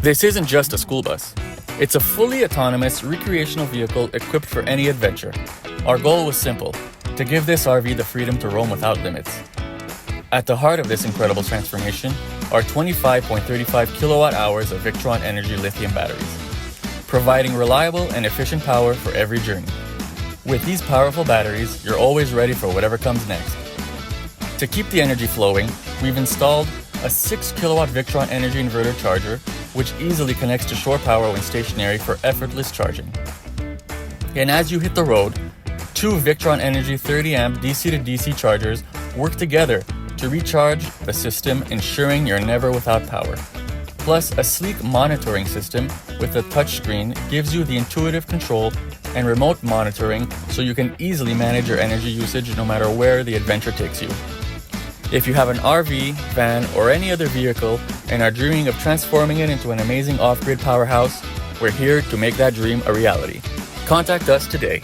This isn't just a school bus. It's a fully autonomous recreational vehicle equipped for any adventure. Our goal was simple: to give this RV the freedom to roam without limits. At the heart of this incredible transformation are 25.35 kilowatt hours of Victron Energy Lithium Batteries, providing reliable and efficient power for every journey. With these powerful batteries, you're always ready for whatever comes next. To keep the energy flowing, we've installed a 6 kilowatt Victron Energy Inverter charger, which easily connects to shore power when stationary for effortless charging. And as you hit the road, 2 Victron Energy 30 amp DC to DC chargers work together to recharge the system, ensuring you're never without power. Plus, a sleek monitoring system with a touchscreen gives you the intuitive control and remote monitoring so you can easily manage your energy usage no matter where the adventure takes you. If you have an RV, van, or any other vehicle and are dreaming of transforming it into an amazing off-grid powerhouse, we're here to make that dream a reality. Contact us today.